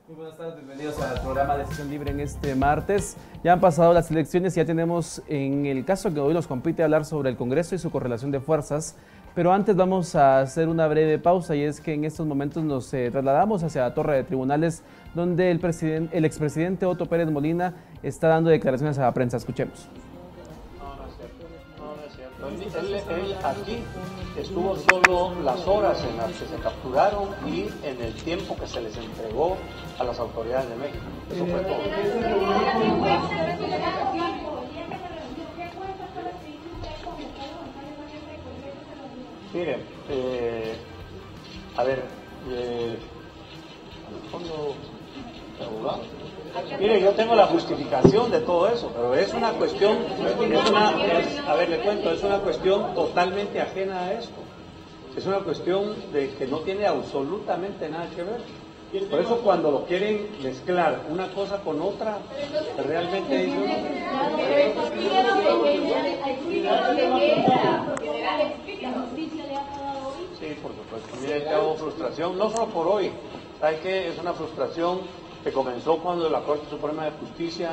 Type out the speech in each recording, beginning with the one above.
Muy buenas tardes, bienvenidos al programa Decisión Libre en este martes. Ya han pasado las elecciones y ya tenemos en el caso que hoy nos compete hablar sobre el Congreso y su correlación de fuerzas. Pero antes vamos a hacer una breve pausa y es que en estos momentos nos trasladamos hacia la Torre de Tribunales donde el expresidente Otto Pérez Molina está dando declaraciones a la prensa. Escuchemos. No es cierto. Él aquí estuvo solo las horas en las que se capturaron y en el tiempo que se les entregó a las autoridades de México. Eso fue todo. Miren, a ver, mire, yo tengo la justificación de todo eso, pero es una cuestión, a ver, le cuento, es una cuestión totalmente ajena a esto. Es una cuestión de que no tiene absolutamente nada que ver. Por eso cuando lo quieren mezclar una cosa con otra, realmente ellos... Sí, por supuesto. Mire, tengo frustración, no solo por hoy. ¿Sabe qué? Es una frustración que comenzó cuando la Corte Suprema de Justicia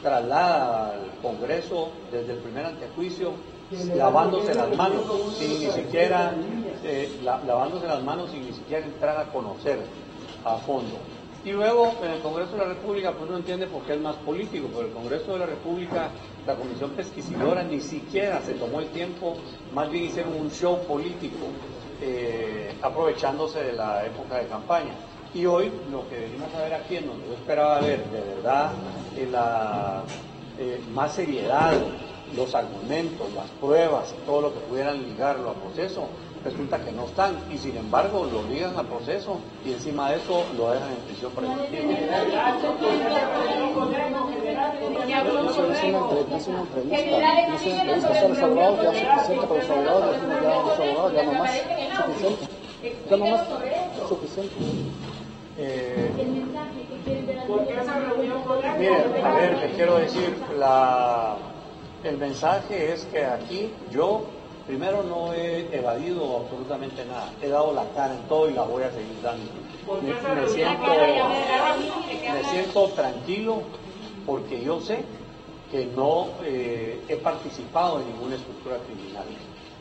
traslada al Congreso desde el primer antejuicio lavándose las manos sin ni siquiera lavándose las manos sin ni siquiera entrar a conocer a fondo. Y luego en el Congreso de la República pues no entiende por qué es más político, pero el Congreso de la República, la Comisión Pesquisidora ni siquiera se tomó el tiempo, más bien hicieron un show político aprovechándose de la época de campaña. Y hoy lo que venimos a ver aquí, en donde yo esperaba ver de verdad más seriedad, los argumentos, las pruebas, todo lo que pudieran ligarlo a proceso, resulta que no están, y sin embargo lo ligan a proceso y encima de eso lo dejan en prisión preventiva. Es una entrevista a los abogados, ya suficiente para los abogados, ya no más, suficiente. Mire, a ver, le quiero decir, el mensaje es que aquí yo primero no he evadido absolutamente nada, he dado la cara en todo y la voy a seguir dando. Me siento tranquilo porque yo sé que no he participado en ninguna estructura criminal.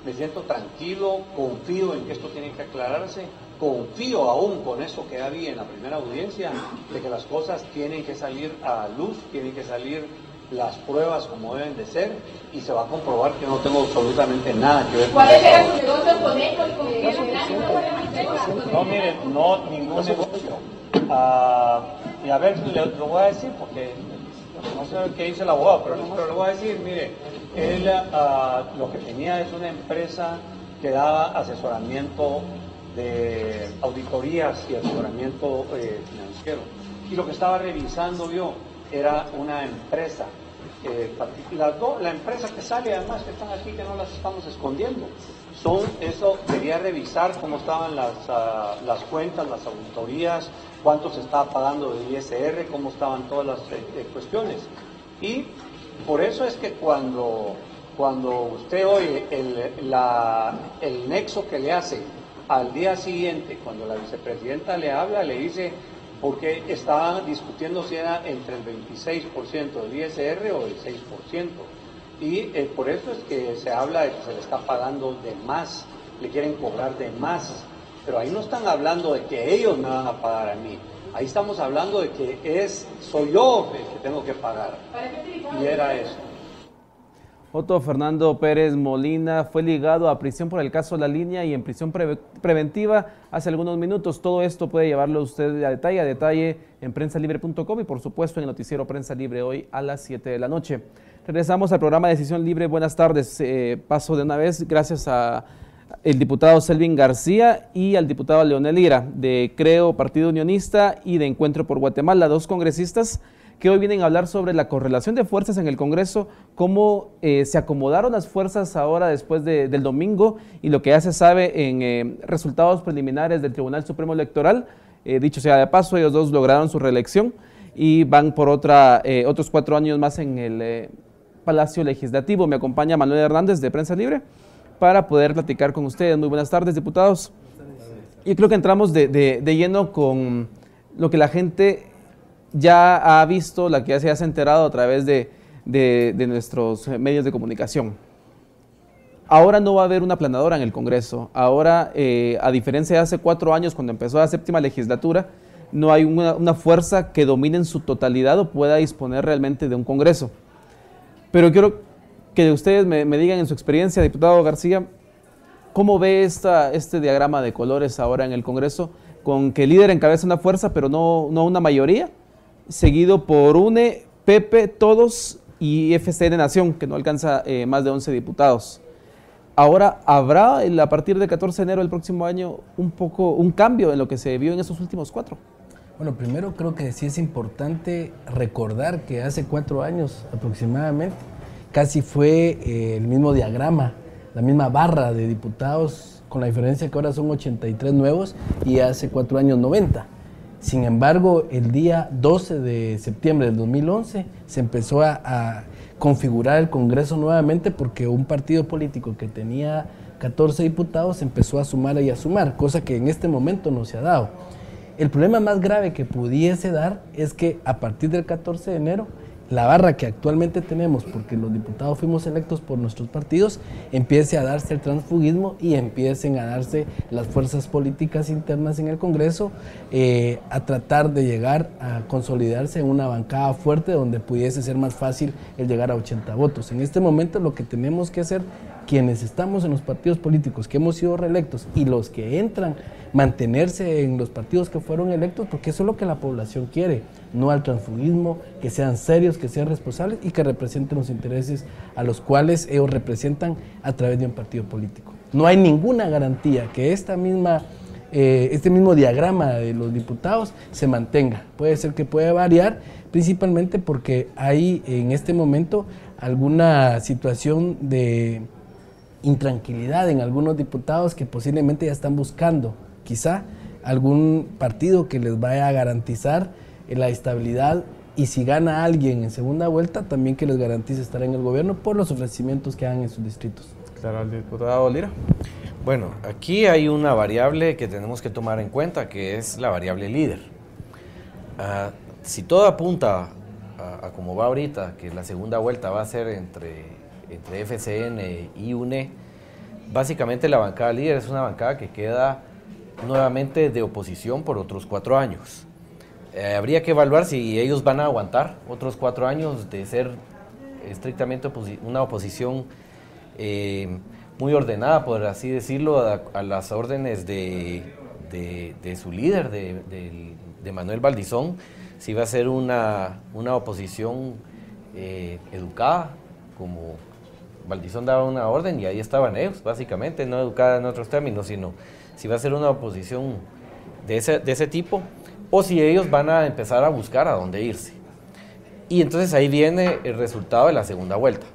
Me siento tranquilo, confío en que esto tiene que aclararse, confío aún con eso que había en la primera audiencia, de que las cosas tienen que salir a luz, tienen que salir las pruebas como deben de ser, y se va a comprobar que no tengo absolutamente nada que ver con eso. ¿Cuáles eran sus negocios con ellos? No, miren, no ningún negocio. Y a ver, lo voy a decir porque no sé qué dice el abogado, pero le voy a decir, mire, él lo que tenía es una empresa que daba asesoramiento de auditorías y asesoramiento financiero. Y lo que estaba revisando yo era una empresa, la empresa que sale además, que están aquí, que no las estamos escondiendo, quería revisar cómo estaban las cuentas, las auditorías, cuánto se estaba pagando de ISR, cómo estaban todas las cuestiones. Y por eso es que cuando usted oye el nexo que le hace al día siguiente, cuando la vicepresidenta le habla, le dice, porque estaban discutiendo si era entre el 26% del ISR o el 6%. Y por eso es que se habla de que se le está pagando de más, le quieren cobrar de más. Pero ahí no están hablando de que ellos me van a pagar a mí. Ahí estamos hablando de que soy yo el que tengo que pagar. Y era eso. Otto Fernando Pérez Molina fue ligado a prisión por el caso La Línea y en prisión preventiva hace algunos minutos. Todo esto puede llevarlo usted a detalle en prensalibre.com y por supuesto en el noticiero Prensa Libre hoy a las 7 de la noche. Regresamos al programa Decisión Libre. Buenas tardes. Paso de una vez gracias a el diputado Selvin García y al diputado Leonel Lira de Creo Partido Unionista y de Encuentro por Guatemala, dos congresistas que hoy vienen a hablar sobre la correlación de fuerzas en el Congreso, cómo se acomodaron las fuerzas ahora después del domingo y lo que ya se sabe en resultados preliminares del Tribunal Supremo Electoral. Dicho sea de paso, ellos dos lograron su reelección y van por otros 4 años más en el Palacio Legislativo. Me acompaña Manuel Hernández de Prensa Libre para poder platicar con ustedes. Muy buenas tardes, diputados. Yo creo que entramos de lleno con lo que la gente ya ha visto, la que ya se ha enterado a través de nuestros medios de comunicación. Ahora no va a haber una aplanadora en el Congreso. Ahora, a diferencia de hace 4 años, cuando empezó la 7ª legislatura, no hay una fuerza que domine en su totalidad o pueda disponer realmente de un Congreso. Pero quiero que ustedes me digan en su experiencia, diputado García, ¿cómo ve este diagrama de colores ahora en el Congreso? Con que el líder encabeza una fuerza, pero no una mayoría, seguido por UNE, PP, Todos y FCN Nación, que no alcanza más de 11 diputados. Ahora, ¿habrá a partir del 14 de enero del próximo año un cambio en lo que se vio en estos últimos 4? Bueno, primero creo que sí es importante recordar que hace 4 años aproximadamente casi fue el mismo diagrama, la misma barra de diputados, con la diferencia que ahora son 83 nuevos y hace 4 años 90. Sin embargo, el día 12 de septiembre del 2011 se empezó a configurar el Congreso nuevamente porque un partido político que tenía 14 diputados empezó a sumar y a sumar, cosa que en este momento no se ha dado. El problema más grave que pudiese dar es que a partir del 14 de enero, la barra que actualmente tenemos, porque los diputados fuimos electos por nuestros partidos, empiece a darse el transfugismo y empiecen a darse las fuerzas políticas internas en el Congreso a tratar de llegar a consolidarse en una bancada fuerte donde pudiese ser más fácil el llegar a 80 votos. En este momento lo que tenemos que hacer, quienes estamos en los partidos políticos que hemos sido reelectos y los que entran, mantenerse en los partidos que fueron electos, porque eso es lo que la población quiere, no al transfugismo, que sean serios, que sean responsables y que representen los intereses a los cuales ellos representan a través de un partido político. No hay ninguna garantía que este mismo diagrama de los diputados se mantenga. Puede ser que pueda variar, principalmente porque hay en este momento alguna situación de intranquilidad en algunos diputados que posiblemente ya están buscando quizá algún partido que les vaya a garantizar la estabilidad, y si gana alguien en segunda vuelta, también que les garantice estar en el gobierno por los ofrecimientos que hagan en sus distritos. Claro, el diputado Lira. Bueno, aquí hay una variable que tenemos que tomar en cuenta, que es la variable líder. Si todo apunta a como va ahorita, que la segunda vuelta va a ser entre FCN y UNE, básicamente la bancada líder es una bancada que queda nuevamente de oposición por otros 4 años. Habría que evaluar si ellos van a aguantar otros 4 años de ser estrictamente una oposición muy ordenada, por así decirlo, a las órdenes de su líder, de Manuel Valdizón, si va a ser una oposición educada, como Valdizón daba una orden y ahí estaban ellos, básicamente, no educada en otros términos, sino si va a ser una oposición de ese tipo, o si ellos van a empezar a buscar a dónde irse. Y entonces ahí viene el resultado de la segunda vuelta.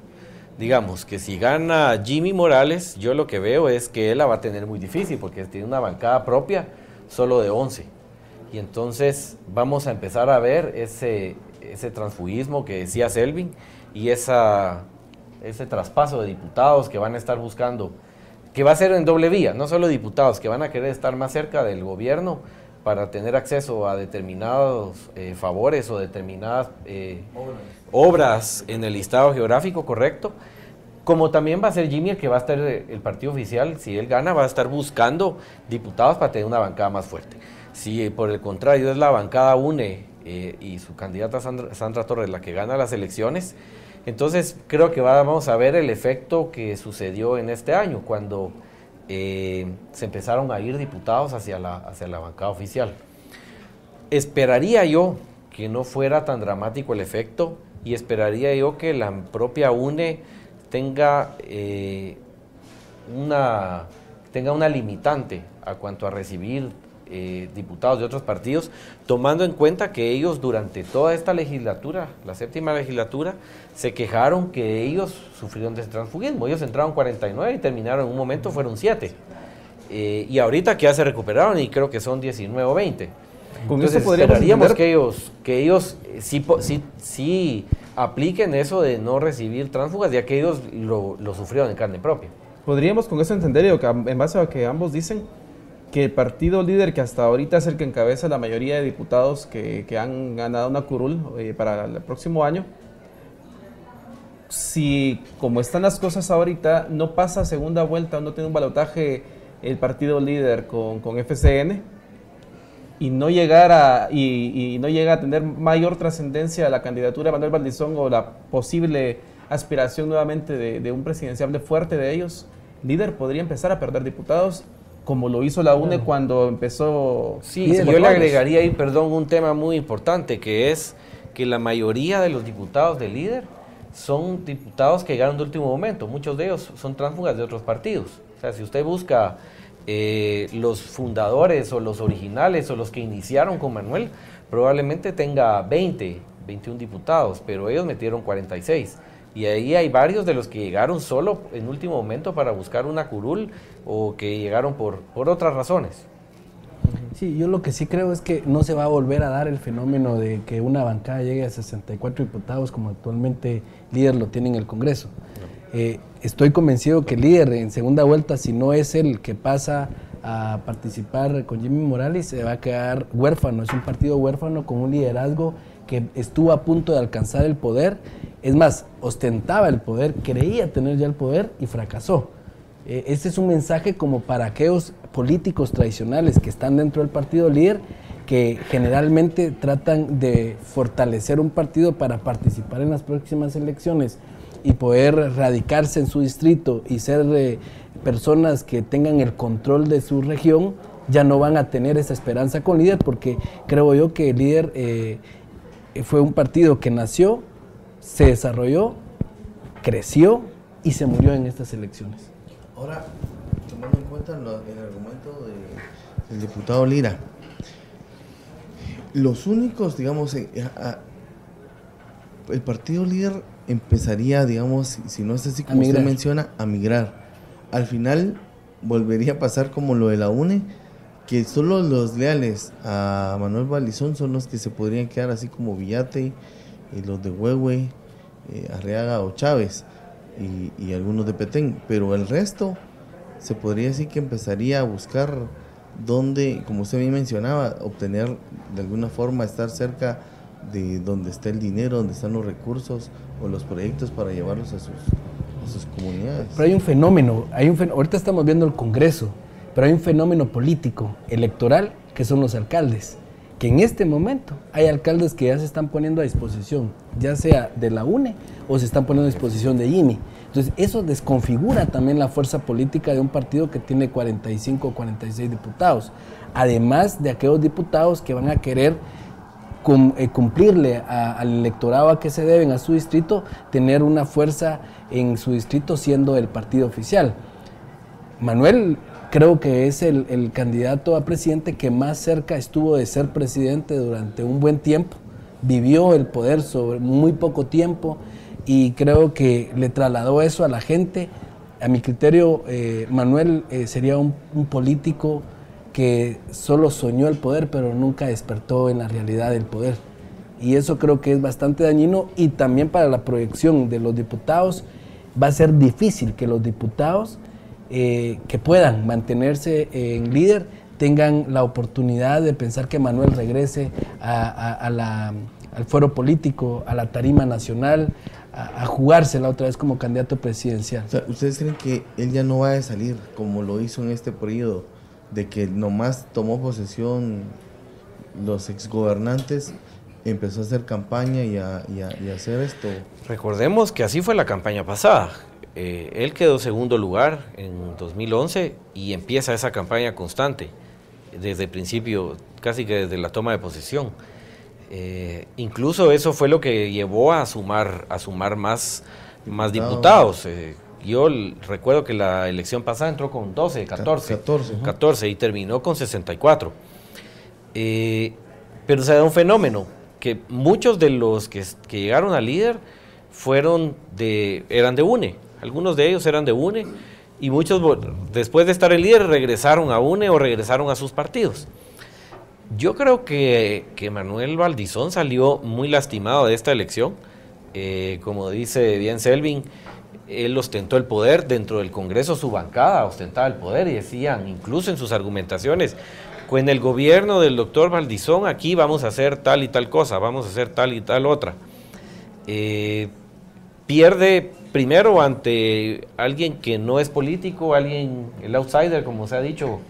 Digamos que si gana Jimmy Morales, yo lo que veo es que él la va a tener muy difícil, porque tiene una bancada propia solo de 11. Y entonces vamos a empezar a ver ese transfugismo que decía Selvin y ese traspaso de diputados que van a estar buscando, que va a ser en doble vía, no solo diputados que van a querer estar más cerca del gobierno para tener acceso a determinados favores o determinadas obras en el listado geográfico correcto, como también va a ser Jimmy el que va a estar, el partido oficial, si él gana, va a estar buscando diputados para tener una bancada más fuerte. Si por el contrario es la bancada UNE y su candidata Sandra Torres la que gana las elecciones, entonces creo que vamos a ver el efecto que sucedió en este año, cuando se empezaron a ir diputados hacia la bancada oficial. Esperaría yo que no fuera tan dramático el efecto, y esperaría yo que la propia UNE tenga una limitante a cuanto a recibir diputados de otros partidos, tomando en cuenta que ellos durante toda esta legislatura, la 7ª legislatura, se quejaron que ellos sufrieron de transfugismo. Ellos entraron 49 y terminaron en un momento, fueron 7. Y ahorita que ya se recuperaron y creo que son 19 o 20. Entonces esperaríamos que ellos sí apliquen eso de no recibir tránsfugas, ya que ellos lo sufrieron en carne propia. Podríamos con eso entender, en base a lo que ambos dicen, que el partido líder, que hasta ahorita es el que encabeza la mayoría de diputados que han ganado una curul para el próximo año, si como están las cosas ahorita, no pasa segunda vuelta, no tiene un balotaje el partido líder con FCN, y no llegara y no llega a tener mayor trascendencia la candidatura de Manuel Valdizón o la posible aspiración nuevamente de un presidenciable fuerte de ellos, líder podría empezar a perder diputados, como lo hizo la UNE cuando empezó. Sí, yo le agregaría ahí, perdón, un tema muy importante, que es que la mayoría de los diputados de líder son diputados que llegaron de último momento. Muchos de ellos son tránsfugas de otros partidos. O sea, si usted busca los fundadores o los originales o los que iniciaron con Manuel, probablemente tenga 20, 21 diputados, pero ellos metieron 46. Y ahí hay varios de los que llegaron solo en último momento para buscar una curul o que llegaron por otras razones. Sí, yo lo que sí creo es que no se va a volver a dar el fenómeno de que una bancada llegue a 64 diputados como actualmente líder lo tiene en el Congreso. Estoy convencido que el líder en segunda vuelta, si no es el que pasa a participar con Jimmy Morales, se va a quedar huérfano. Es un partido huérfano con un liderazgo que estuvo a punto de alcanzar el poder. Es más, ostentaba el poder, creía tener ya el poder y fracasó. Este es un mensaje como para aquellos políticos tradicionales que están dentro del partido líder, que generalmente tratan de fortalecer un partido para participar en las próximas elecciones y poder radicarse en su distrito y ser personas que tengan el control de su región. Ya no van a tener esa esperanza con líder, porque creo yo que el líder fue un partido que nació, se desarrolló, creció y se murió en estas elecciones. Ahora, tomando en cuenta el argumento del diputado Lira, los únicos, digamos, el partido líder empezaría, digamos, si no es así como usted menciona, a migrar. Al final volvería a pasar como lo de la UNE, que solo los leales a Manuel Valdizón son los que se podrían quedar, así como Villate, los de Huehue, Arriaga o Chávez y algunos de Petén, pero el resto se podría decir que empezaría a buscar dónde, como usted bien mencionaba, obtener de alguna forma, estar cerca de donde está el dinero, donde están los recursos o los proyectos para llevarlos a sus comunidades. Pero hay un fenómeno, ahorita estamos viendo el Congreso, pero hay un fenómeno político, electoral, que son los alcaldes, que en este momento hay alcaldes que ya se están poniendo a disposición, ya sea de la UNE o se están poniendo a disposición de IMI. Entonces eso desconfigura también la fuerza política de un partido que tiene 45 o 46 diputados, además de aquellos diputados que van a querer cumplirle al electorado a que se deben a su distrito, tener una fuerza en su distrito siendo el partido oficial. Manuel creo que es el candidato a presidente que más cerca estuvo de ser presidente durante un buen tiempo, vivió el poder sobre muy poco tiempo y creo que le trasladó eso a la gente. A mi criterio, Manuel sería un político que solo soñó el poder, pero nunca despertó en la realidad del poder. Y eso creo que es bastante dañino, y también para la proyección de los diputados va a ser difícil que los diputados que puedan mantenerse en líder tengan la oportunidad de pensar que Manuel regrese al foro político, a la tarima nacional, a jugársela otra vez como candidato presidencial. O sea, ¿ustedes creen que él ya no va a salir como lo hizo en este periodo, de que nomás tomó posesión los exgobernantes, empezó a hacer campaña y a hacer esto? Recordemos que así fue la campaña pasada. Él quedó segundo lugar en 2011 y empieza esa campaña constante desde el principio, casi que desde la toma de posesión. Incluso eso fue lo que llevó a sumar más diputados. Yo recuerdo que la elección pasada entró con 14 y terminó con 64. Pero se da un fenómeno, que muchos de los que llegaron al líder eran de UNE. Algunos de ellos eran de UNE y muchos, después de estar el líder, regresaron a UNE o regresaron a sus partidos. Yo creo que Manuel Valdizón salió muy lastimado de esta elección. Como dice bien Selvin, él ostentó el poder, dentro del Congreso su bancada ostentaba el poder y decían, incluso en sus argumentaciones, con el gobierno del doctor Valdizón aquí vamos a hacer tal y tal cosa, vamos a hacer tal y tal otra. Pierde primero ante alguien que no es político, alguien, el outsider como se ha dicho,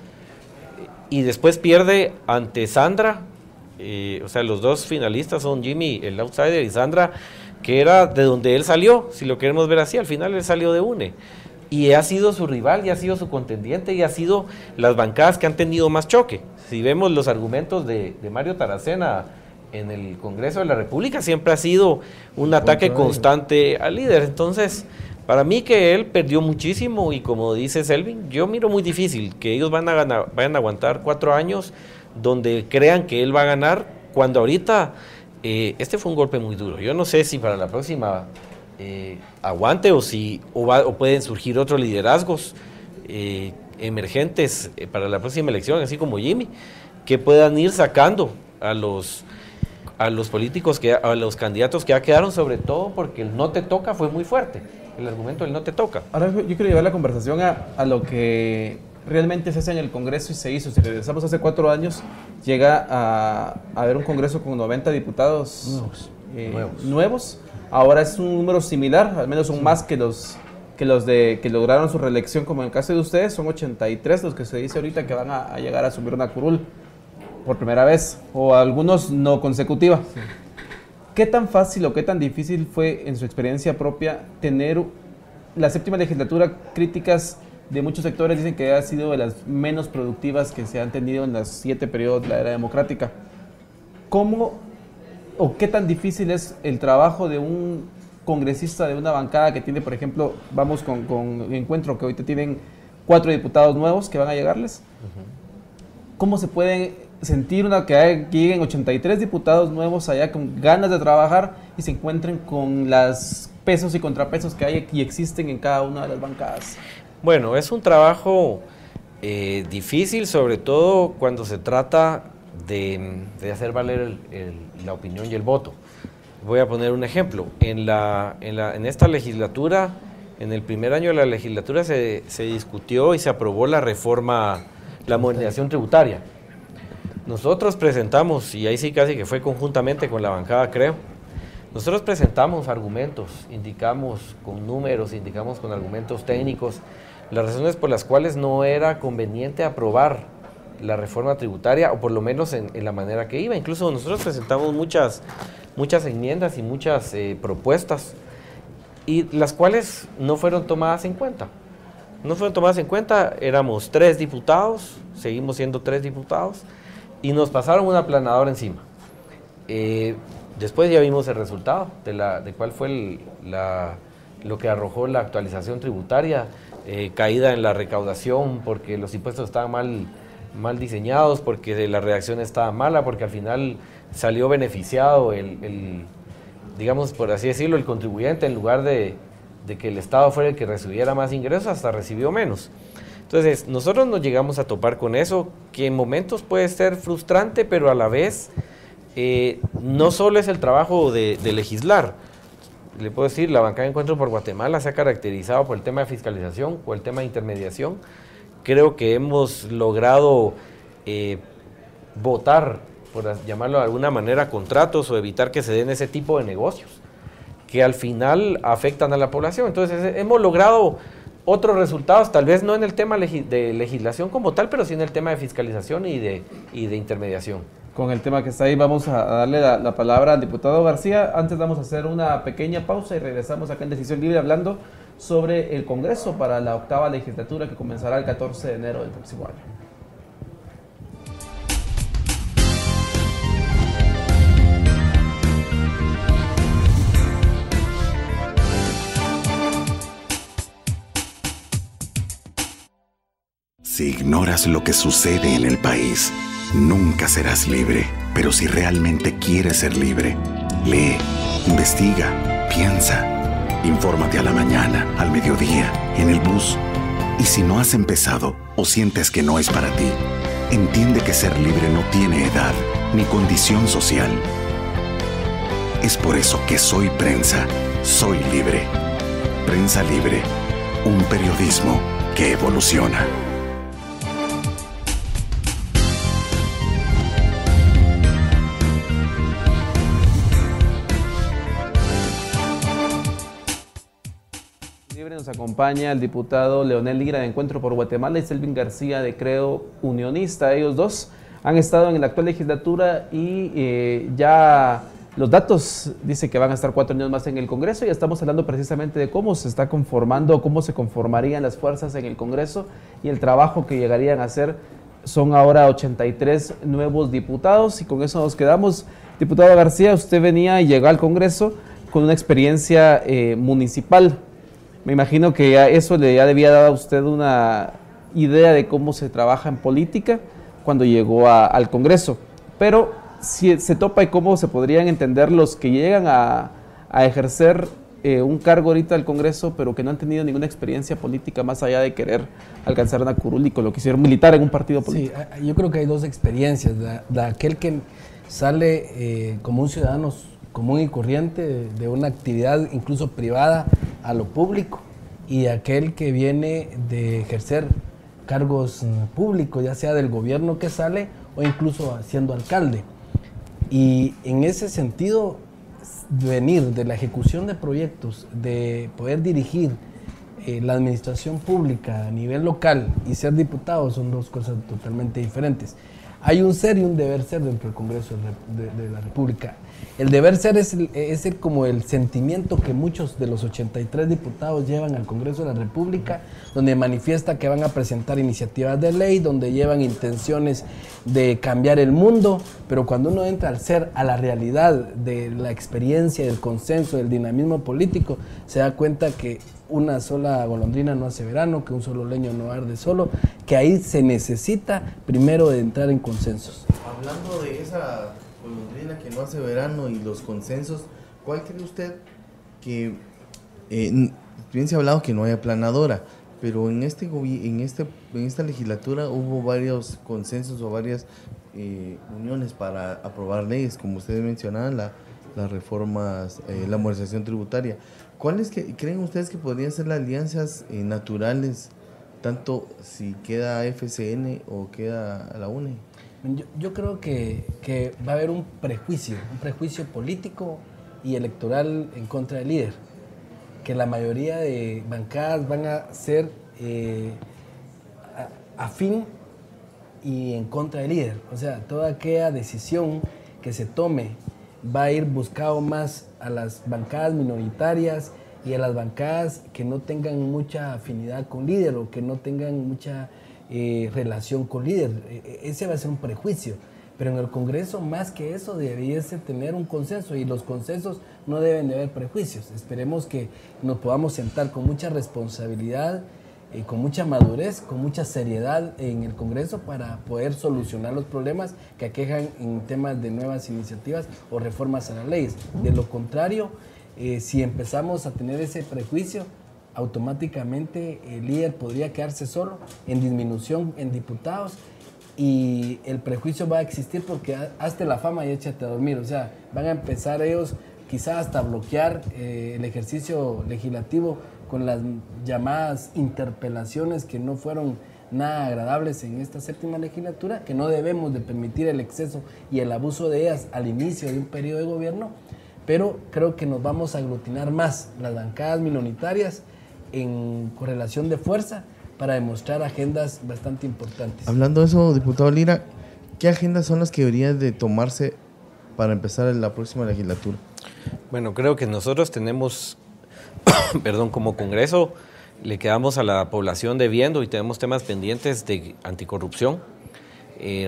y después pierde ante Sandra, o sea, los dos finalistas son Jimmy, el outsider, y Sandra, que era de donde él salió, si lo queremos ver así, al final él salió de UNE, y ha sido su rival, y ha sido su contendiente, y ha sido las bancadas que han tenido más choque. Si vemos los argumentos de Mario Taracena en el Congreso de la República, siempre ha sido un ataque constante al líder. Entonces, para mí que él perdió muchísimo, y como dice Selvin, yo miro muy difícil que ellos vayan a aguantar 4 años donde crean que él va a ganar, cuando ahorita este fue un golpe muy duro. Yo no sé si para la próxima aguante o pueden surgir otros liderazgos emergentes para la próxima elección, así como Jimmy, que puedan ir sacando a los políticos, a los candidatos que ya quedaron, sobre todo porque el no te toca fue muy fuerte, el argumento del no te toca. Ahora yo quiero llevar la conversación a lo que realmente se hace en el Congreso y se hizo. Si regresamos hace 4 años, llega a haber un Congreso con 90 diputados nuevos. Ahora es un número similar, al menos son más que los que lograron su reelección, como en el caso de ustedes, son 83 los que se dice ahorita que van a llegar a asumir una curul por primera vez, o algunos no consecutiva. Sí. ¿Qué tan fácil o qué tan difícil fue en su experiencia propia tener la 7ª legislatura? Críticas de muchos sectores dicen que ha sido de las menos productivas que se han tenido en los 7 periodos de la era democrática. ¿Cómo o qué tan difícil es el trabajo de un congresista de una bancada que tiene, por ejemplo, vamos con Encuentro, que ahorita tienen 4 diputados nuevos que van a llegarles? ¿Cómo se puede sentir que lleguen 83 diputados nuevos allá con ganas de trabajar y se encuentren con los pesos y contrapesos que hay y existen en cada una de las bancadas? Bueno, es un trabajo difícil, sobre todo cuando se trata de hacer valer la opinión y el voto. Voy a poner un ejemplo. En esta legislatura, en el primer año de la legislatura, se discutió y se aprobó la reforma, la modernización tributaria. Nosotros presentamos, y ahí sí casi que fue conjuntamente con la bancada, creo, nosotros presentamos argumentos, indicamos con números, indicamos con argumentos técnicos las razones por las cuales no era conveniente aprobar la reforma tributaria, o por lo menos en la manera que iba. Incluso nosotros presentamos muchas enmiendas y muchas propuestas, y las cuales no fueron tomadas en cuenta. No fueron tomadas en cuenta, éramos 3 diputados, seguimos siendo 3 diputados, y nos pasaron una aplanadora encima. Después ya vimos el resultado de cuál fue lo que arrojó la actualización tributaria, caída en la recaudación porque los impuestos estaban mal diseñados, porque la redacción estaba mala, porque al final salió beneficiado digamos por así decirlo, el contribuyente, en lugar de que el Estado fuera el que recibiera más ingresos, hasta recibió menos. Entonces, nosotros nos llegamos a topar con eso, que en momentos puede ser frustrante, pero a la vez no solo es el trabajo de legislar. Le puedo decir, la bancada de Encuentro por Guatemala se ha caracterizado por el tema de fiscalización, por el tema de intermediación. Creo que hemos logrado votar, por llamarlo de alguna manera, contratos o evitar que se den ese tipo de negocios que al final afectan a la población. Entonces, hemos logrado otros resultados, tal vez no en el tema de legislación como tal, pero sí en el tema de fiscalización y de intermediación. Con el tema que está ahí, vamos a darle la palabra al diputado García. Antes vamos a hacer una pequeña pausa y regresamos acá en Decisión Libre hablando sobre el Congreso para la 8ª legislatura que comenzará el 14 de enero del próximo año. Si ignoras lo que sucede en el país, nunca serás libre. Pero si realmente quieres ser libre, lee, investiga, piensa. Infórmate a la mañana, al mediodía, en el bus. Y si no has empezado o sientes que no es para ti, entiende que ser libre no tiene edad ni condición social. Es por eso que soy prensa, soy libre. Prensa Libre, un periodismo que evoluciona. Nos acompaña el diputado Leonel Lira de Encuentro por Guatemala y Selvin García de Creo Unionista. Ellos dos han estado en la actual legislatura y ya los datos dicen que van a estar 4 años más en el Congreso, y estamos hablando precisamente de cómo se está conformando, cómo se conformarían las fuerzas en el Congreso y el trabajo que llegarían a hacer. Son ahora 83 nuevos diputados y con eso nos quedamos. Diputado García, usted venía y llegó al Congreso con una experiencia municipal. Me imagino que eso le ya debía dar a usted una idea de cómo se trabaja en política cuando llegó al Congreso. Pero si se topa y cómo se podrían entender los que llegan a ejercer un cargo ahorita del Congreso, pero que no han tenido ninguna experiencia política más allá de querer alcanzar una curul y con lo que hicieron militar en un partido político. Sí, yo creo que hay dos experiencias. De aquel que sale como un ciudadano común y corriente de una actividad incluso privada a lo público, y aquel que viene de ejercer cargos públicos, ya sea del gobierno que sale o incluso siendo alcalde. Y en ese sentido, venir de la ejecución de proyectos, de poder dirigir la administración pública a nivel local y ser diputado son dos cosas totalmente diferentes. Hay un ser y un deber ser dentro del Congreso de la República. El deber ser es como el sentimiento que muchos de los 83 diputados llevan al Congreso de la República, donde manifiesta que van a presentar iniciativas de ley, donde llevan intenciones de cambiar el mundo, pero cuando uno entra al ser, a la realidad de la experiencia, del consenso, del dinamismo político, se da cuenta que una sola golondrina no hace verano, que un solo leño no arde solo, que ahí se necesita primero de entrar en consensos. Hablando de esa golondrina que no hace verano y los consensos, ¿cuál cree usted que, bien se ha hablado que no hay aplanadora, pero en esta legislatura hubo varios consensos o varias uniones para aprobar leyes, como ustedes mencionaban, las reformas, la modernización tributaria? ¿Cuáles creen ustedes que podrían ser las alianzas naturales, tanto si queda FCN o queda la UNE? Yo creo que va a haber un prejuicio político y electoral en contra del líder, que la mayoría de bancadas van a ser afín y en contra del líder. O sea, toda aquella decisión que se tome va a ir buscado más a las bancadas minoritarias y a las bancadas que no tengan mucha afinidad con líder o que no tengan mucha relación con líder. Ese va a ser un prejuicio. Pero en el Congreso, más que eso, debiese tener un consenso, y los consensos no deben de haber prejuicios. Esperemos que nos podamos sentar con mucha responsabilidad, con mucha madurez, con mucha seriedad en el Congreso para poder solucionar los problemas que aquejan en temas de nuevas iniciativas o reformas a las leyes. De lo contrario, si empezamos a tener ese prejuicio, automáticamente el líder podría quedarse solo, en disminución en diputados, y el prejuicio va a existir porque hazte la fama y échate a dormir. O sea, van a empezar ellos quizás hasta bloquear el ejercicio legislativo con las llamadas interpelaciones que no fueron nada agradables en esta séptima legislatura, que no debemos de permitir el exceso y el abuso de ellas al inicio de un periodo de gobierno, pero creo que nos vamos a aglutinar más las bancadas minoritarias en correlación de fuerza para demostrar agendas bastante importantes. Hablando de eso, diputado Lira, ¿qué agendas son las que deberían de tomarse para empezar la próxima legislatura? Bueno, creo que nosotros tenemos, como Congreso, le quedamos a la población debiendo y tenemos temas pendientes de anticorrupción,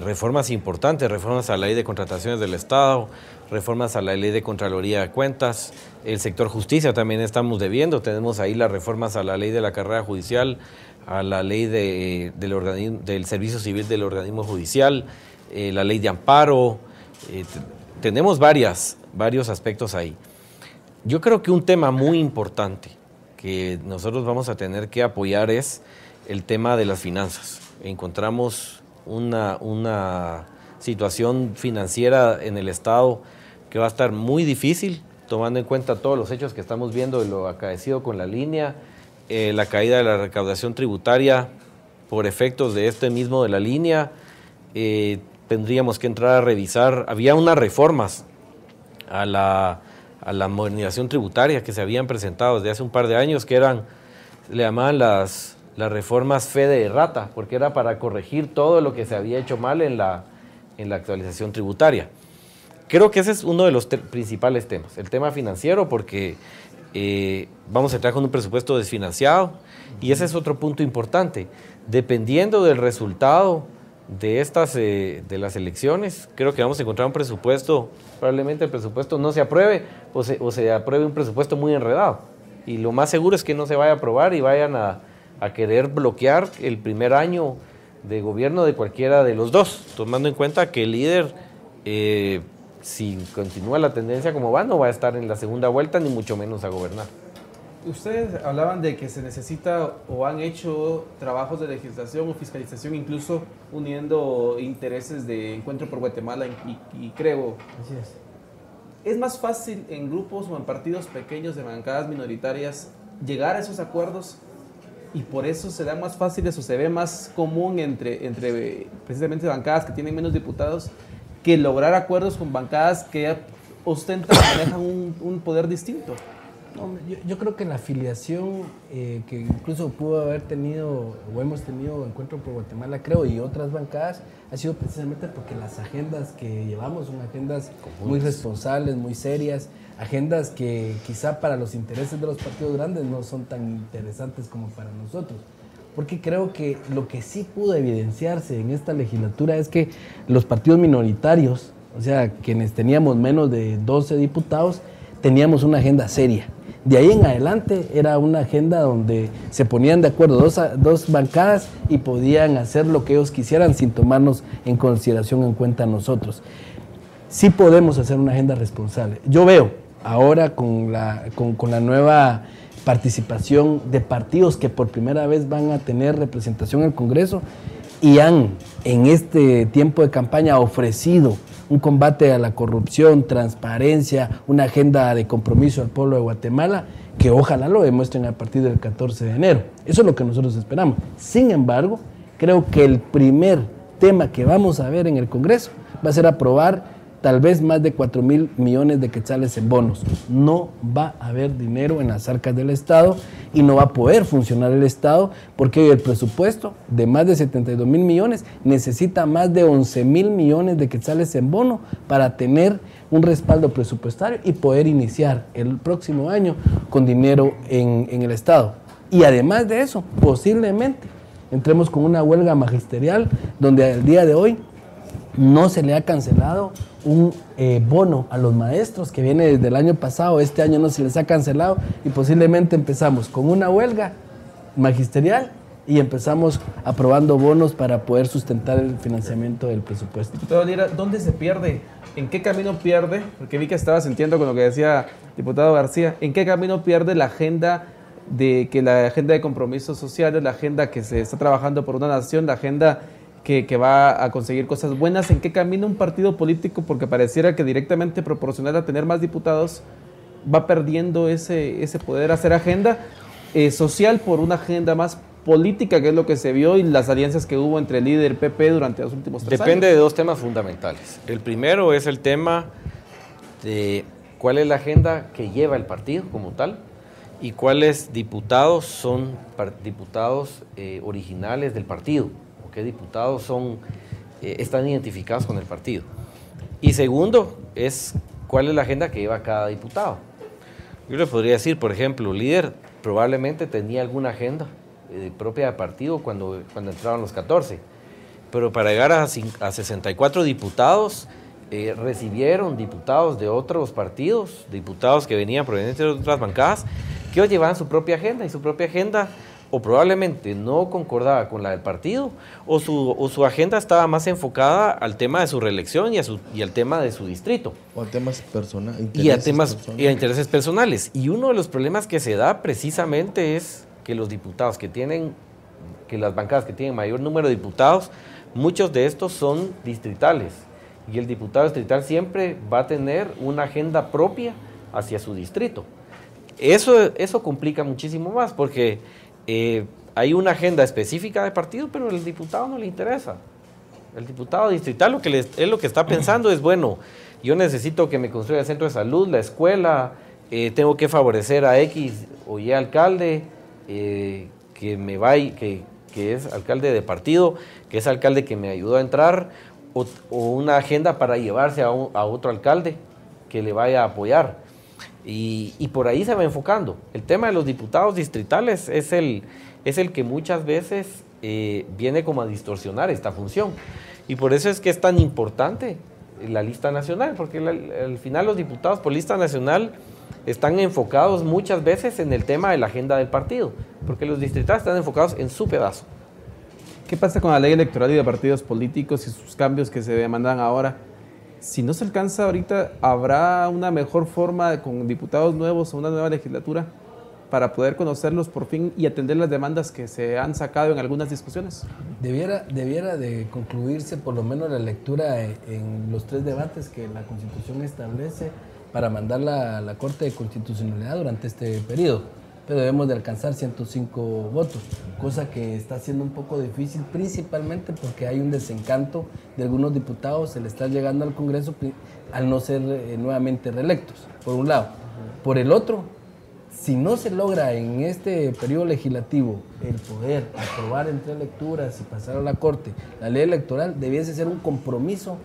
reformas importantes, reformas a la ley de contrataciones del Estado, reformas a la ley de Contraloría de Cuentas, el sector justicia también estamos debiendo, tenemos ahí las reformas a la ley de la carrera judicial, a la ley del servicio civil del organismo judicial, la ley de amparo, tenemos varios aspectos ahí. Yo creo que un tema muy importante que nosotros vamos a tener que apoyar es el tema de las finanzas. Encontramos una situación financiera en el Estado que va a estar muy difícil. tomando en cuenta todos los hechos que estamos viendo de lo acaecido con la línea, la caída de la recaudación tributaria por efectos de este mismo de la línea. Tendríamos que entrar a revisar, había unas reformas a la modernización tributaria que se habían presentado desde hace un par de años, que eran, le llamaban las reformas fe de rata, porque era para corregir todo lo que se había hecho mal en la actualización tributaria. Creo que ese es uno de los principales temas, el tema financiero, porque vamos a entrar con un presupuesto desfinanciado, y ese es otro punto importante. Dependiendo del resultado de las elecciones, creo que vamos a encontrar un presupuesto, probablemente el presupuesto no se apruebe, o se apruebe un presupuesto muy enredado, y lo más seguro es que no se vaya a aprobar y vayan a querer bloquear el primer año de gobierno de cualquiera de los dos, tomando en cuenta que el líder, si continúa la tendencia como va, no va a estar en la segunda vuelta, ni mucho menos a gobernar. Ustedes hablaban de que se necesita o han hecho trabajos de legislación o fiscalización, incluso uniendo intereses de Encuentro por Guatemala y Creo. Así es. ¿Es más fácil en grupos o en partidos pequeños de bancadas minoritarias llegar a esos acuerdos y por eso se dan más fáciles o se ve más común entre precisamente bancadas que tienen menos diputados que lograr acuerdos con bancadas que ostentan o manejan un poder distinto? No, yo creo que la afiliación que incluso pudo haber tenido o hemos tenido Encuentro por Guatemala, Creo, y otras bancadas, ha sido precisamente porque las agendas que llevamos son agendas muy responsables, muy serias, agendas que quizá para los intereses de los partidos grandes no son tan interesantes como para nosotros. Porque creo que lo que sí pudo evidenciarse en esta legislatura es que los partidos minoritarios, o sea, quienes teníamos menos de 12 diputados, teníamos una agenda seria. De ahí en adelante era una agenda donde se ponían de acuerdo dos bancadas y podían hacer lo que ellos quisieran sin tomarnos en consideración en cuenta a nosotros. Sí podemos hacer una agenda responsable. Yo veo ahora con la nueva participación de partidos que por primera vez van a tener representación en el Congreso y han en este tiempo de campaña ofrecido un combate a la corrupción, transparencia, una agenda de compromiso al pueblo de Guatemala, que ojalá lo demuestren a partir del 14 de enero. Eso es lo que nosotros esperamos. Sin embargo, creo que el primer tema que vamos a ver en el Congreso va a ser aprobar tal vez más de 4,000 millones de quetzales en bonos. No va a haber dinero en las arcas del Estado y no va a poder funcionar el Estado porque hoy el presupuesto de más de 72,000 millones necesita más de 11,000 millones de quetzales en bono para tener un respaldo presupuestario y poder iniciar el próximo año con dinero en el Estado. Y además de eso, posiblemente entremos con una huelga magisterial donde al día de hoy no se le ha cancelado un bono a los maestros que viene desde el año pasado. Este año no se les ha cancelado y posiblemente empezamos con una huelga magisterial y empezamos aprobando bonos para poder sustentar el financiamiento del presupuesto. Diputado Lira, ¿dónde se pierde? ¿En qué camino pierde? Porque vi que estaba sintiendo con lo que decía diputado García. ¿En qué camino pierde la agenda de compromisos sociales, la agenda que se está trabajando por una nación, la agenda que va a conseguir cosas buenas? ¿En qué camino un partido político, porque pareciera que directamente proporcional a tener más diputados, va perdiendo ese poder hacer agenda social por una agenda más política, que es lo que se vio y las alianzas que hubo entre el líder PP durante los últimos 3 años? Depende de dos temas fundamentales. El primero es el tema de cuál es la agenda que lleva el partido como tal y cuáles diputados son diputados originales del partido, qué diputados están identificados con el partido. Y segundo, es cuál es la agenda que lleva cada diputado. Yo le podría decir, por ejemplo, el líder probablemente tenía alguna agenda propia de partido cuando entraron los 14, pero para llegar a 64 diputados, recibieron diputados de otros partidos, diputados que venían provenientes de otras bancadas, que ellos llevaban su propia agenda, y su propia agenda o probablemente no concordaba con la del partido, o su agenda estaba más enfocada al tema de su reelección y al tema de su distrito. O a temas personales. Y a intereses personales. Y uno de los problemas que se da precisamente es que los diputados que las bancadas que tienen mayor número de diputados, muchos de estos son distritales. Y el diputado distrital siempre va a tener una agenda propia hacia su distrito. Eso complica muchísimo más porque hay una agenda específica de partido, pero al diputado no le interesa. El diputado distrital lo que está pensando es, bueno, yo necesito que me construya el centro de salud, la escuela, tengo que favorecer a X o Y alcalde que es alcalde de partido, que es alcalde que me ayudó a entrar, o una agenda para llevarse a otro alcalde que le vaya a apoyar. Y por ahí se va enfocando. El tema de los diputados distritales es el que muchas veces viene como a distorsionar esta función. Y por eso es que es tan importante la lista nacional, porque al final los diputados por lista nacional están enfocados muchas veces en el tema de la agenda del partido, porque los distritales están enfocados en su pedazo. ¿Qué pasa con la ley electoral y de partidos políticos y sus cambios que se demandan ahora? Si no se alcanza ahorita, ¿habrá una mejor forma con diputados nuevos o una nueva legislatura para poder conocerlos por fin y atender las demandas que se han sacado en algunas discusiones? Debiera de concluirse por lo menos la lectura en los 3 debates que la Constitución establece para mandarla a la Corte de Constitucionalidad durante este periodo. Pero debemos de alcanzar 105 votos, cosa que está siendo un poco difícil, principalmente porque hay un desencanto de algunos diputados, se le está llegando al Congreso al no ser nuevamente reelectos, por un lado. Por el otro, si no se logra en este periodo legislativo el poder aprobar en 3 lecturas y pasar a la Corte la ley electoral, debiese ser un compromiso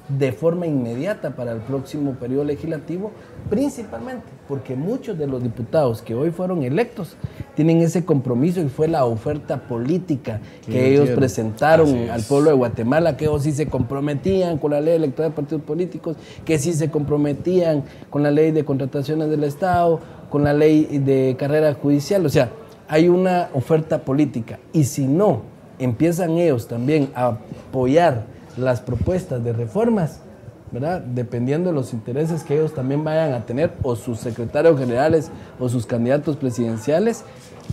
de forma inmediata para el próximo periodo legislativo, principalmente porque muchos de los diputados que hoy fueron electos tienen ese compromiso y fue la oferta política que ellos presentaron al pueblo de Guatemala, que ellos sí se comprometían con la ley electoral de partidos políticos, que sí se comprometían con la ley de contrataciones del Estado, con la ley de carrera judicial. O sea, hay una oferta política y si no empiezan ellos también a apoyar las propuestas de reformas, ¿verdad?, dependiendo de los intereses que ellos también vayan a tener, o sus secretarios generales o sus candidatos presidenciales,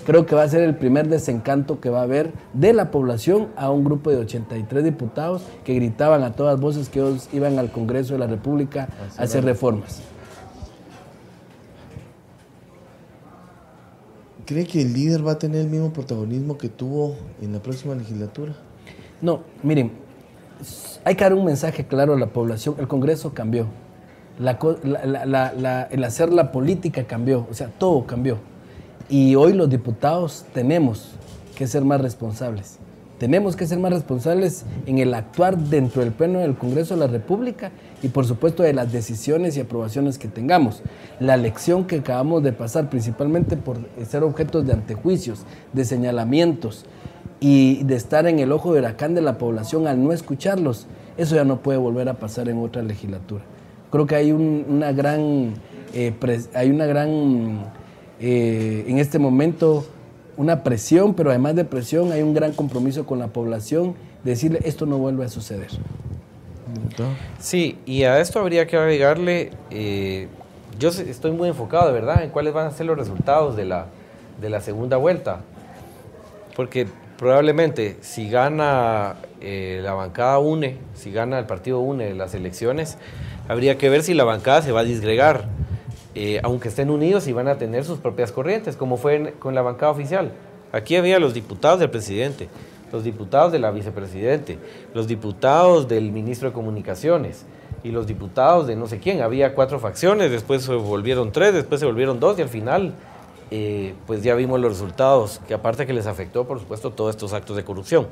creo que va a ser el primer desencanto que va a haber de la población a un grupo de 83 diputados que gritaban a todas voces que ellos iban al Congreso de la República a hacer reformas. ¿Cree que el líder va a tener el mismo protagonismo que tuvo en la próxima legislatura? No, miren, hay que dar un mensaje claro a la población. El Congreso cambió, el hacer la política cambió, o sea, todo cambió. Y hoy los diputados tenemos que ser más responsables. Tenemos que ser más responsables en el actuar dentro del pleno del Congreso de la República y por supuesto de las decisiones y aprobaciones que tengamos. La lección que acabamos de pasar, principalmente por ser objetos de antejuicios, de señalamientos, y de estar en el ojo de huracán de la población al no escucharlos, eso ya no puede volver a pasar en otra legislatura. Creo que hay una gran en este momento una presión, pero además de presión hay un gran compromiso con la población de decirle esto no vuelve a suceder. Sí, y a esto habría que agregarle, yo estoy muy enfocado de verdad en cuáles van a ser los resultados de la segunda vuelta, porque probablemente si gana la bancada UNE, si gana el partido UNE las elecciones, habría que ver si la bancada se va a disgregar, aunque estén unidos y van a tener sus propias corrientes, como fue con la bancada oficial. Aquí había los diputados del presidente, los diputados de la vicepresidente, los diputados del ministro de Comunicaciones y los diputados de no sé quién. Había 4 facciones, después se volvieron 3, después se volvieron 2 y al final pues ya vimos los resultados, que aparte que les afectó, por supuesto, todos estos actos de corrupción.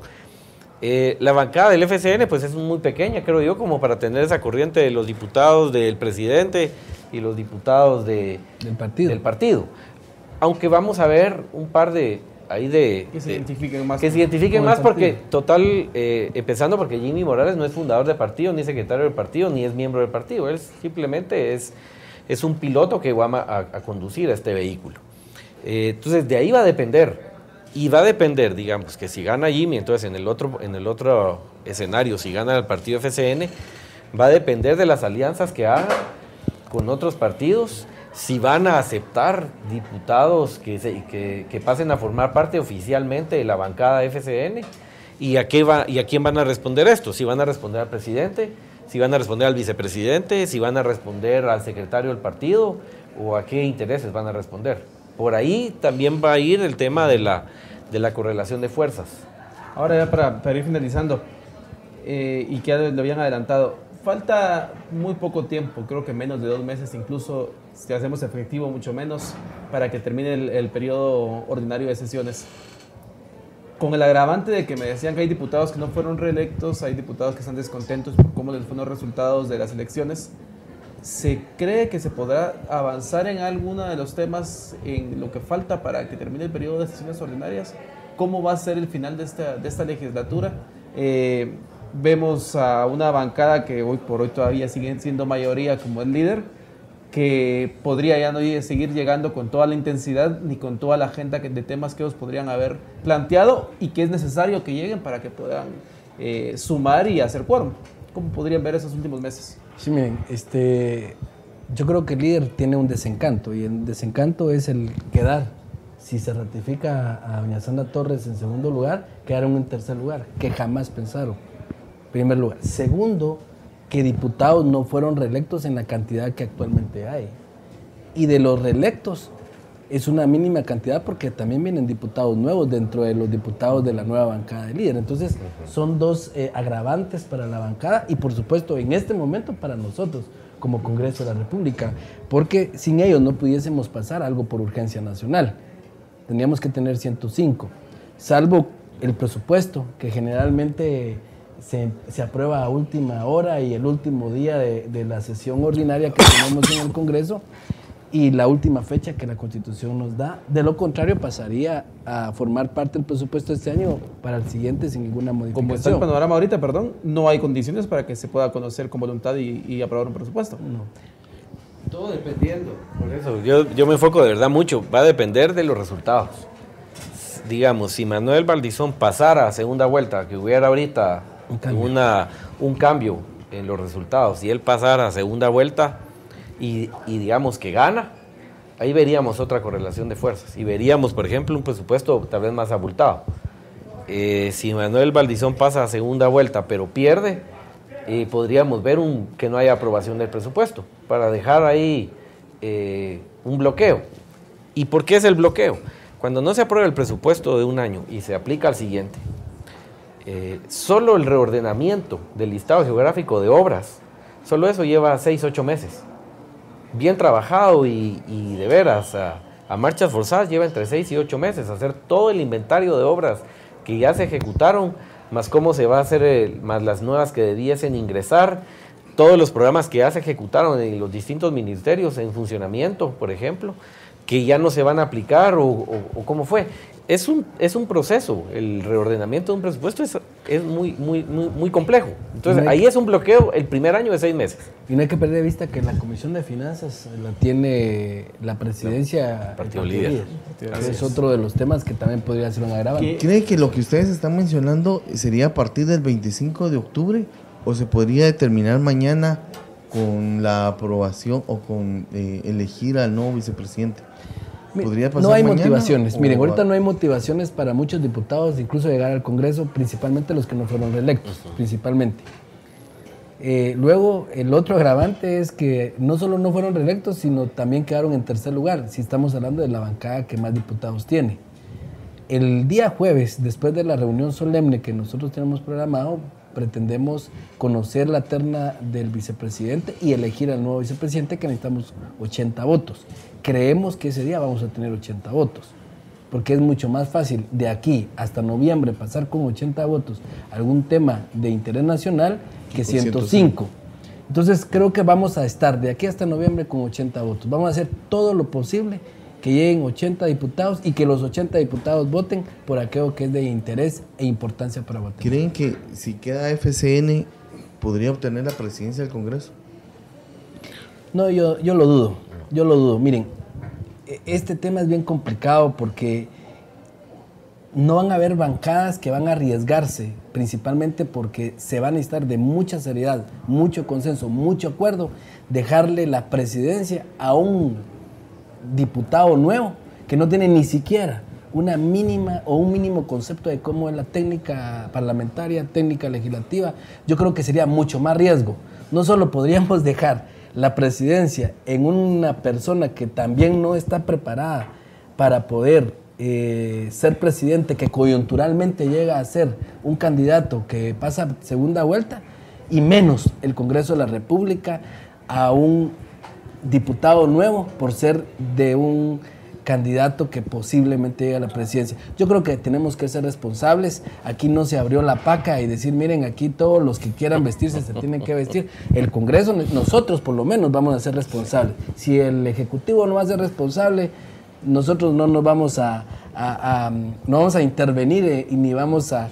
La bancada del FCN pues es muy pequeña, creo yo, como para tener esa corriente de los diputados del presidente y los diputados del partido. Aunque vamos a ver un par de que se identifiquen más porque total, empezando porque Jimmy Morales no es fundador del partido, ni secretario del partido, ni es miembro del partido. Él simplemente es un piloto que va a conducir a este vehículo. Entonces de ahí va a depender, y va a depender, digamos, que si gana Jimmy, entonces en el otro escenario, si gana el partido FCN, va a depender de las alianzas que hagan con otros partidos, si van a aceptar diputados que pasen a formar parte oficialmente de la bancada FCN, y a quién van a responder esto, si van a responder al presidente, si van a responder al vicepresidente, si van a responder al secretario del partido, o a qué intereses van a responder. Por ahí también va a ir el tema de la correlación de fuerzas. Ahora ya para ir finalizando, y que ya lo habían adelantado, falta muy poco tiempo, creo que menos de 2 meses, incluso si hacemos efectivo mucho menos, para que termine el periodo ordinario de sesiones. Con el agravante de que me decían que hay diputados que no fueron reelectos, hay diputados que están descontentos por cómo les fueron los resultados de las elecciones, ¿se cree que se podrá avanzar en alguno de los temas en lo que falta para que termine el periodo de sesiones ordinarias? ¿Cómo va a ser el final de esta legislatura? Vemos a una bancada que hoy por hoy todavía sigue siendo mayoría como el líder, que podría ya no seguir llegando con toda la intensidad ni con toda la agenda de temas que ellos podrían haber planteado y que es necesario que lleguen para que puedan sumar y hacer quórum. ¿Cómo podrían ver esos últimos meses? Sí, miren, yo creo que el líder tiene un desencanto y el desencanto es el quedar. Si se ratifica a doña Sandra Torres en segundo lugar, quedaron en tercer lugar, que jamás pensaron. Primer lugar. Segundo, que diputados no fueron reelectos en la cantidad que actualmente hay. Y de los reelectos es una mínima cantidad porque también vienen diputados nuevos dentro de los diputados de la nueva bancada de líder. Entonces son dos agravantes para la bancada y por supuesto en este momento para nosotros como Congreso de la República, porque sin ellos no pudiésemos pasar algo por urgencia nacional. Teníamos que tener 105, salvo el presupuesto que generalmente se aprueba a última hora y el último día de la sesión ordinaria que tenemos en el Congreso y la última fecha que la Constitución nos da. De lo contrario, pasaría a formar parte del presupuesto este año para el siguiente sin ninguna modificación. Como está el panorama ahorita, no hay condiciones para que se pueda conocer con voluntad y aprobar un presupuesto. No. Todo dependiendo. Por eso yo me enfoco de verdad mucho. Va a depender de los resultados. Digamos, si Manuel Valdizón pasara a segunda vuelta, que hubiera ahorita un cambio en los resultados, si él pasara a segunda vuelta y digamos que gana, ahí veríamos otra correlación de fuerzas y veríamos, por ejemplo, un presupuesto tal vez más abultado. Si Manuel Valdizón pasa a segunda vuelta pero pierde, podríamos ver que no haya aprobación del presupuesto para dejar ahí un bloqueo. ¿Y por qué es el bloqueo? Cuando no se aprueba el presupuesto de un año y se aplica al siguiente, solo el reordenamiento del listado geográfico de obras, solo eso lleva 6-8 meses. Bien trabajado y de veras, a marchas forzadas lleva entre 6 y 8 meses hacer todo el inventario de obras que ya se ejecutaron, más cómo se va a hacer, más las nuevas que debiesen ingresar, todos los programas que ya se ejecutaron en los distintos ministerios en funcionamiento, por ejemplo, que ya no se van a aplicar o cómo fue. Es un proceso, el reordenamiento de un presupuesto es muy complejo. Entonces, ahí es un bloqueo el primer año de 6 meses. Y no hay que perder de vista que la Comisión de Finanzas la tiene la presidencia. Partido líder. Es otro de los temas que también podría ser un agravante. ¿Cree que lo que ustedes están mencionando sería a partir del 25 de octubre o se podría determinar mañana con la aprobación o con elegir al nuevo vicepresidente? No hay motivaciones. Miren, ahorita no hay motivaciones para muchos diputados, incluso llegar al Congreso, principalmente los que no fueron reelectos, principalmente. Luego, el otro agravante es que no solo no fueron reelectos, sino también quedaron en tercer lugar, si estamos hablando de la bancada que más diputados tiene. El día jueves, después de la reunión solemne que nosotros tenemos programado, pretendemos conocer la terna del vicepresidente y elegir al nuevo vicepresidente, que necesitamos 80 votos. Creemos que ese día vamos a tener 80 votos, porque es mucho más fácil de aquí hasta noviembre pasar con 80 votos algún tema de interés nacional que 105. Entonces creo que vamos a estar de aquí hasta noviembre con 80 votos. Vamos a hacer todo lo posible que lleguen 80 diputados y que los 80 diputados voten por aquello que es de interés e importancia para votar. ¿Creen que si queda FCN podría obtener la presidencia del Congreso? No, yo lo dudo. Miren, este tema es bien complicado porque no van a haber bancadas que van a arriesgarse, principalmente porque se va a necesitar de mucha seriedad, mucho consenso, mucho acuerdo, dejarle la presidencia a un diputado nuevo que no tiene ni siquiera una mínima o un mínimo concepto de cómo es la técnica parlamentaria, técnica legislativa. Yo creo que sería mucho más riesgo. No solo podríamos dejar la presidencia en una persona que también no está preparada para poder ser presidente, que coyunturalmente llega a ser un candidato que pasa segunda vuelta, y menos el Congreso de la República a un diputado nuevo por ser de un candidato que posiblemente llegue a la presidencia. Yo creo que tenemos que ser responsables. Aquí no se abrió la paca y decir, miren, aquí todos los que quieran vestirse se tienen que vestir. El Congreso, nosotros por lo menos vamos a ser responsables. Si el Ejecutivo no va a ser responsable, nosotros no nos vamos no vamos a intervenir y ni vamos a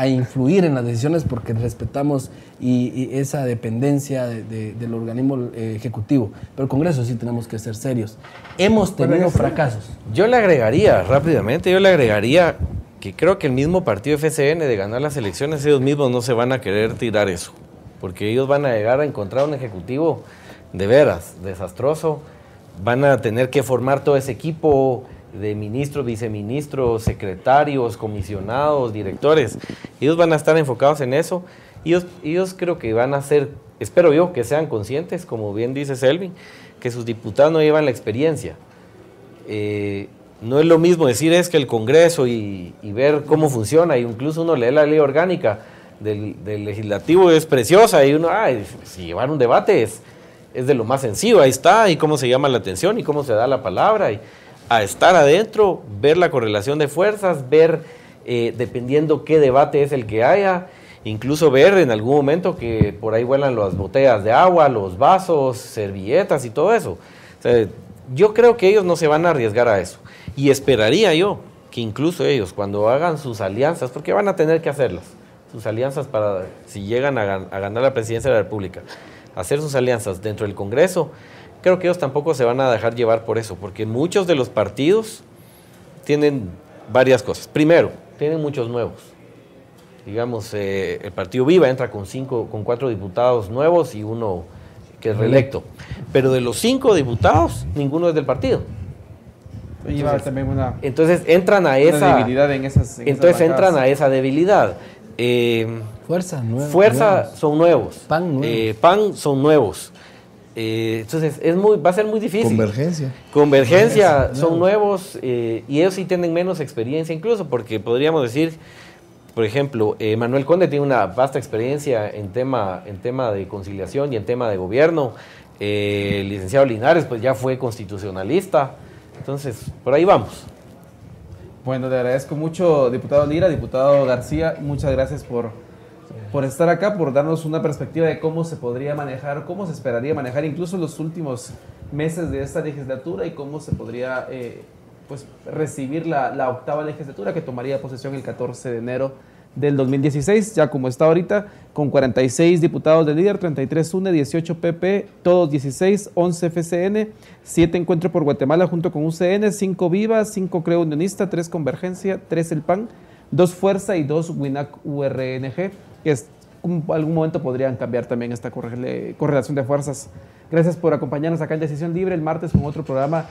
influir en las decisiones, porque respetamos y esa dependencia del organismo ejecutivo. Pero el Congreso sí tenemos que ser serios. Hemos tenido fracasos. Yo le agregaría rápidamente, que creo que el mismo partido FCN de ganar las elecciones, ellos mismos no se van a querer tirar eso, porque ellos van a llegar a encontrar un ejecutivo de veras desastroso. Van a tener que formar todo ese equipo de ministros, viceministros, secretarios, comisionados, directores. Ellos van a estar enfocados en eso. Ellos creo que van a ser, espero yo, que sean conscientes, como bien dice Selvin, que sus diputados no llevan la experiencia. No es lo mismo decir es que el Congreso y ver cómo funciona, y incluso uno lee la ley orgánica del legislativo, es preciosa, y uno, si llevar un debate es de lo más sencillo, ahí está, y cómo se llama la atención, y cómo se da la palabra, y a estar adentro, ver la correlación de fuerzas, ver dependiendo qué debate es el que haya, incluso ver en algún momento que por ahí vuelan las botellas de agua, los vasos, servilletas y todo eso. O sea, yo creo que ellos no se van a arriesgar a eso, y esperaría yo que incluso ellos, cuando hagan sus alianzas, porque van a tener que hacerlas, sus alianzas para, si llegan a ganar la presidencia de la República, hacer sus alianzas dentro del Congreso, creo que ellos tampoco se van a dejar llevar por eso, porque muchos de los partidos tienen varias cosas. Primero, tienen muchos nuevos. Digamos, el partido Viva entra con 4 diputados nuevos y uno que es reelecto. Pero de los 5 diputados, ninguno es del partido. Entonces entran a esa debilidad en esas entran a esa debilidad. Fuerza son nuevos. PAN son nuevos. Entonces va a ser muy difícil. Convergencia son nuevos, y ellos sí tienen menos experiencia, incluso porque podríamos decir, por ejemplo, Manuel Conde tiene una vasta experiencia en tema de conciliación y en tema de gobierno. El licenciado Linares pues ya fue constitucionalista. Entonces, por ahí vamos. Bueno, le agradezco mucho, diputado Lira, diputado García, muchas gracias por estar acá, por darnos una perspectiva de cómo se podría manejar, cómo se esperaría manejar incluso los últimos meses de esta legislatura, y cómo se podría pues recibir la octava legislatura, que tomaría posesión el 14 de enero del 2016, ya como está ahorita, con 46 diputados del líder, 33 UNE, 18 PP, todos 16, 11 FCN, 7 Encuentro por Guatemala junto con UCN, 5 Viva, 5 Creo Unionista, 3 Convergencia, 3 el PAN, 2 Fuerza y 2 WINAC URNG, que en algún momento podrían cambiar también esta correlación de fuerzas. Gracias por acompañarnos acá en Decisión Libre el martes con otro programa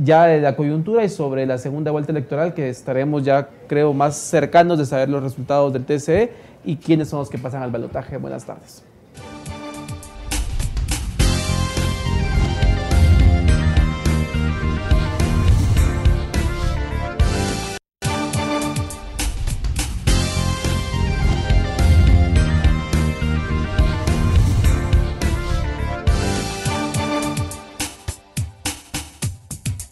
ya de la coyuntura y sobre la segunda vuelta electoral, que estaremos ya, creo, más cercanos de saber los resultados del TSE y quiénes son los que pasan al balotaje. Buenas tardes.